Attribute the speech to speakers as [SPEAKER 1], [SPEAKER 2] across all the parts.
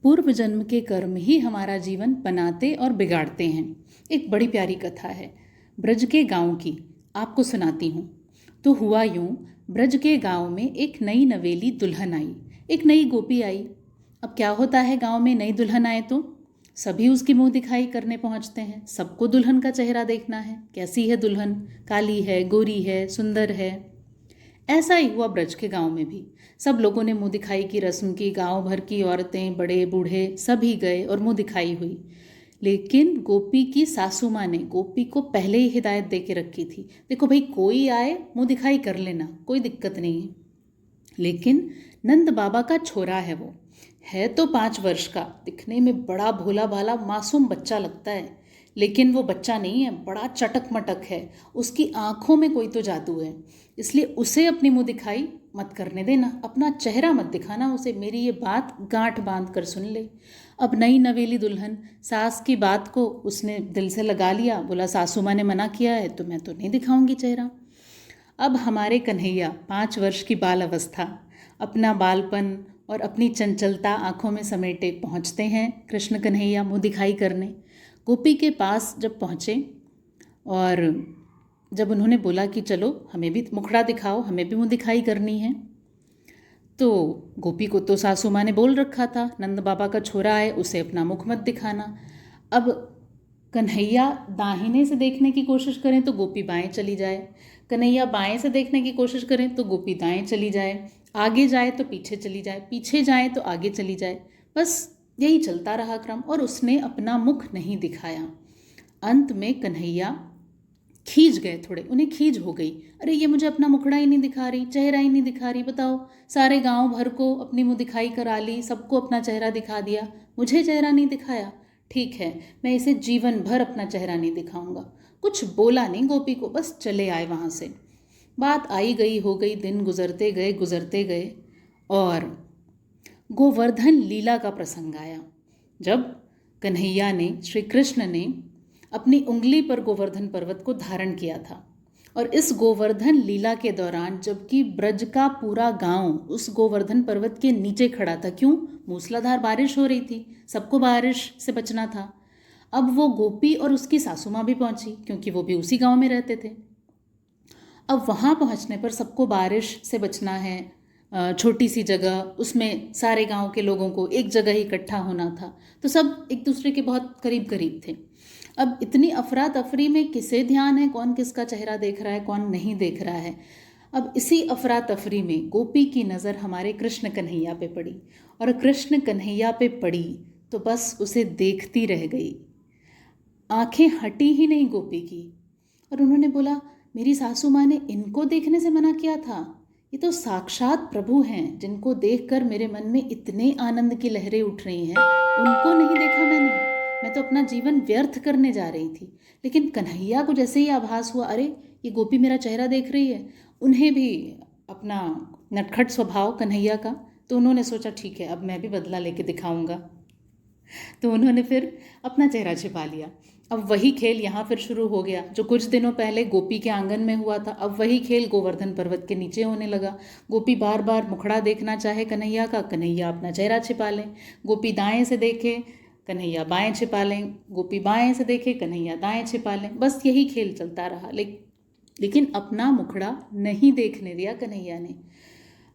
[SPEAKER 1] पूर्व जन्म के कर्म ही हमारा जीवन बनाते और बिगाड़ते हैं। एक बड़ी प्यारी कथा है ब्रज के गांव की, आपको सुनाती हूँ। तो हुआ यूं, ब्रज के गांव में एक नई नवेली दुल्हन आई, एक नई गोपी आई। अब क्या होता है, गांव में नई दुल्हन आए तो सभी उसकी मुंह दिखाई करने पहुंचते हैं। सबको दुल्हन का चेहरा देखना है, कैसी है दुल्हन, काली है, गोरी है, सुंदर है। ऐसा ही हुआ ब्रज के गांव में भी। सब लोगों ने मुंह दिखाई की रस्म की, गांव भर की औरतें, बड़े बूढ़े सभी गए और मुंह दिखाई हुई। लेकिन गोपी की सासू माँ ने गोपी को पहले ही हिदायत दे के रखी थी, देखो भाई, कोई आए मुंह दिखाई कर लेना, कोई दिक्कत नहीं है। लेकिन नंद बाबा का छोरा है, वो है तो 5 वर्ष का, दिखने में बड़ा भोला भाला मासूम बच्चा लगता है। लेकिन वो बच्चा नहीं है, बड़ा चटक मटक है। उसकी आंखों में कोई तो जादू है, इसलिए उसे अपनी मुंह दिखाई मत करने देना, अपना चेहरा मत दिखाना उसे। मेरी ये बात गांठ बांध कर सुन ले। अब नई नवेली दुल्हन सास की बात को उसने दिल से लगा लिया, बोला सासू माँ ने मना किया है तो मैं तो नहीं दिखाऊंगी चेहरा। अब हमारे कन्हैया 5 वर्ष की बाल अवस्था, अपना बालपन और अपनी चंचलता आंखों में समेटे पहुंचते हैं कृष्ण कन्हैया मुंह दिखाई करने। गोपी के पास जब पहुँचे और जब उन्होंने बोला कि चलो हमें भी मुखड़ा दिखाओ, हमें भी मुंह दिखाई करनी है, तो गोपी को तो सासू माँ ने बोल रखा था, नंद बाबा का छोरा है, उसे अपना मुख मत दिखाना। अब कन्हैया दाहिने से देखने की कोशिश करें तो गोपी बाएं चली जाए, कन्हैया बाएं से देखने की कोशिश करें तो गोपी दाएं चली जाए, आगे जाए तो पीछे चली जाए, पीछे जाए तो आगे चली जाए। बस यही चलता रहा क्रम, और उसने अपना मुख नहीं दिखाया। अंत में कन्हैया खींच गए, थोड़े उन्हें खींच हो गई, अरे ये मुझे अपना मुखड़ा ही नहीं दिखा रही, चेहरा ही नहीं दिखा रही, बताओ, सारे गांव भर को अपनी मुंह दिखाई करा ली, सबको अपना चेहरा दिखा दिया, मुझे चेहरा नहीं दिखाया। ठीक है, मैं इसे जीवन भर अपना चेहरा नहीं दिखाऊंगा। कुछ बोला नहीं गोपी को, बस चले आए वहाँ से। बात आई गई हो गई, दिन गुजरते गए और गोवर्धन लीला का प्रसंग आया। जब कन्हैया ने, श्री कृष्ण ने अपनी उंगली पर गोवर्धन पर्वत को धारण किया था, और इस गोवर्धन लीला के दौरान जबकि ब्रज का पूरा गांव उस गोवर्धन पर्वत के नीचे खड़ा था, क्यों, मूसलाधार बारिश हो रही थी, सबको बारिश से बचना था। अब वो गोपी और उसकी सासू माँ भी पहुंची, क्योंकि वो भी उसी गांव में रहते थे। अब वहाँ पहुँचने पर सबको बारिश से बचना है, छोटी सी जगह, उसमें सारे गांव के लोगों को एक जगह ही इकट्ठा होना था, तो सब एक दूसरे के बहुत करीब करीब थे। अब इतनी अफरा तफरी में किसे ध्यान है कौन किसका चेहरा देख रहा है, कौन नहीं देख रहा है। अब इसी अफरा तफरी में गोपी की नज़र हमारे कृष्ण कन्हैया पे पड़ी, और कृष्ण कन्हैया पे पड़ी तो बस उसे देखती रह गई, आंखें हटी ही नहीं गोपी की। और उन्होंने बोला, मेरी सासू माँ ने इनको देखने से मना किया था, ये तो साक्षात प्रभु हैं, जिनको देखकर मेरे मन में इतने आनंद की लहरें उठ रही हैं, उनको नहीं देखा मैंने, मैं तो अपना जीवन व्यर्थ करने जा रही थी। लेकिन कन्हैया को जैसे ही आभास हुआ, अरे ये गोपी मेरा चेहरा देख रही है, उन्हें भी अपना नटखट स्वभाव कन्हैया का, तो उन्होंने सोचा ठीक है, अब मैं भी बदला लेके दिखाऊंगा। तो उन्होंने फिर अपना चेहरा छिपा लिया। अब वही खेल यहाँ फिर शुरू हो गया, जो कुछ दिनों पहले गोपी के आंगन में हुआ था, अब वही खेल गोवर्धन पर्वत के नीचे होने लगा। गोपी बार बार मुखड़ा देखना चाहे कन्हैया का, कन्हैया अपना चेहरा छिपा लें, गोपी दाएं से देखे, कन्हैया बाएं छिपा लें, गोपी बाएं से देखे, कन्हैया दाएं छिपा लें, बस यही खेल चलता रहा। लेकिन अपना मुखड़ा नहीं देखने दिया कन्हैया ने।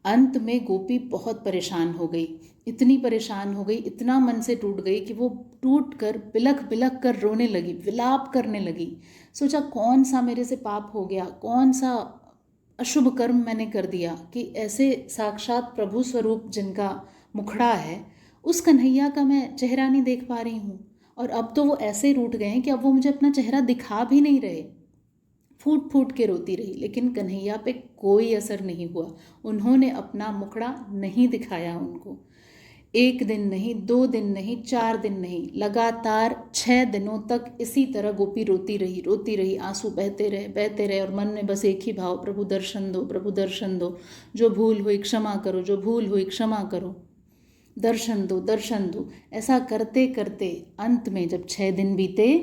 [SPEAKER 1] अंत में गोपी बहुत परेशान हो गई, इतनी परेशान हो गई, इतना मन से टूट गई कि वो टूट कर बिलख बिलख कर रोने लगी, विलाप करने लगी। सोचा कौन सा मेरे से पाप हो गया, कौन सा अशुभ कर्म मैंने कर दिया कि ऐसे साक्षात प्रभु स्वरूप जिनका मुखड़ा है, उस कन्हैया का मैं चेहरा नहीं देख पा रही हूँ। और अब तो वो ऐसे रूठ गए हैं कि अब वो मुझे अपना चेहरा दिखा भी नहीं रहे। फूट फूट के रोती रही, लेकिन कन्हैया पे कोई असर नहीं हुआ, उन्होंने अपना मुखड़ा नहीं दिखाया उनको। 1 दिन नहीं, 2 दिन नहीं, 4 दिन नहीं, लगातार 6 दिनों तक इसी तरह गोपी रोती रही, आंसू बहते रहे, और मन में बस एक ही भाव, प्रभु दर्शन दो, प्रभु दर्शन दो, जो भूल हुई क्षमा करो, जो भूल हुई क्षमा करो, दर्शन दो, दर्शन दो। ऐसा करते करते अंत में जब 6 दिन बीते,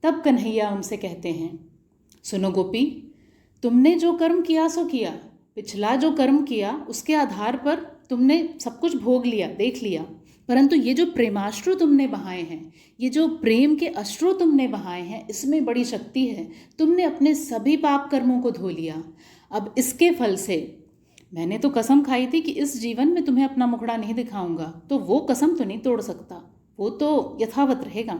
[SPEAKER 1] तब कन्हैया उनसे कहते हैं, सुनो गोपी, तुमने जो कर्म किया सो किया, पिछला जो कर्म किया उसके आधार पर तुमने सब कुछ भोग लिया, देख लिया, परंतु ये जो प्रेमाश्रु तुमने बहाए हैं, ये जो प्रेम के अश्रु तुमने बहाए हैं, इसमें बड़ी शक्ति है। तुमने अपने सभी पाप कर्मों को धो लिया। अब इसके फल से मैंने तो कसम खाई थी कि इस जीवन में तुम्हें अपना मुखड़ा नहीं दिखाऊंगा, तो वो कसम तो नहीं तोड़ सकता, वो तो यथावत रहेगा।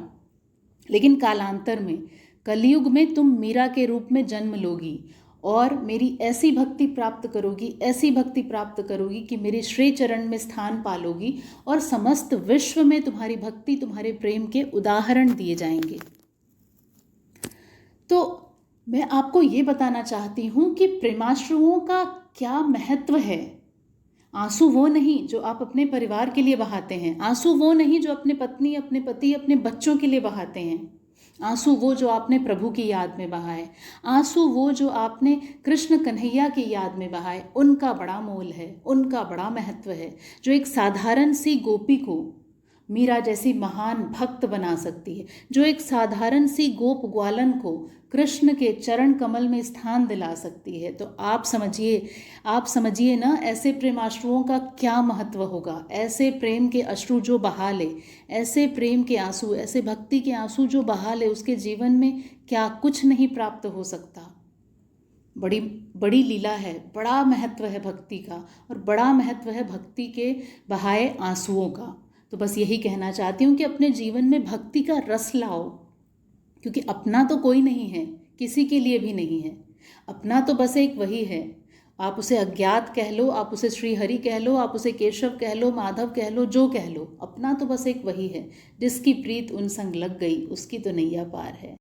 [SPEAKER 1] लेकिन कालांतर में, कलयुग में तुम मीरा के रूप में जन्म लोगी और मेरी ऐसी भक्ति प्राप्त करोगी, ऐसी भक्ति प्राप्त करोगी कि मेरे श्री चरण में स्थान पालोगी और समस्त विश्व में तुम्हारी भक्ति, तुम्हारे प्रेम के उदाहरण दिए जाएंगे। तो मैं आपको ये बताना चाहती हूँ कि प्रेमाश्रुओं का क्या महत्व है। आंसू वो नहीं जो आप अपने परिवार के लिए बहाते हैं, आंसू वो नहीं जो अपने पत्नी, अपने पति, अपने बच्चों के लिए बहाते हैं, आंसू वो जो आपने प्रभु की याद में बहाए, आंसू वो जो आपने कृष्ण कन्हैया की याद में बहाए, उनका बड़ा मोल है, उनका बड़ा महत्व है, जो एक साधारण सी गोपी को मीरा जैसी महान भक्त बना सकती है, जो एक साधारण सी गोप ग्वालन को कृष्ण के चरण कमल में स्थान दिला सकती है। तो आप समझिए ना, ऐसे प्रेमाश्रुओं का क्या महत्व होगा। ऐसे प्रेम के अश्रु जो बहा ले, ऐसे प्रेम के आंसू, ऐसे भक्ति के आंसू जो बहा ले, उसके जीवन में क्या कुछ नहीं प्राप्त हो सकता। बड़ी बड़ी लीला है, बड़ा महत्व है भक्ति का, और बड़ा महत्व है भक्ति के बहाए आंसुओं का। तो बस यही कहना चाहती हूँ कि अपने जीवन में भक्ति का रस लाओ, क्योंकि अपना तो कोई नहीं है, किसी के लिए भी नहीं है। अपना तो बस एक वही है, आप उसे अज्ञात कह लो, आप उसे श्री हरि कह लो, आप उसे केशव कह लो, माधव कह लो, जो कह लो, अपना तो बस एक वही है। जिसकी प्रीत उन संग लग गई, उसकी तो नैया पार है।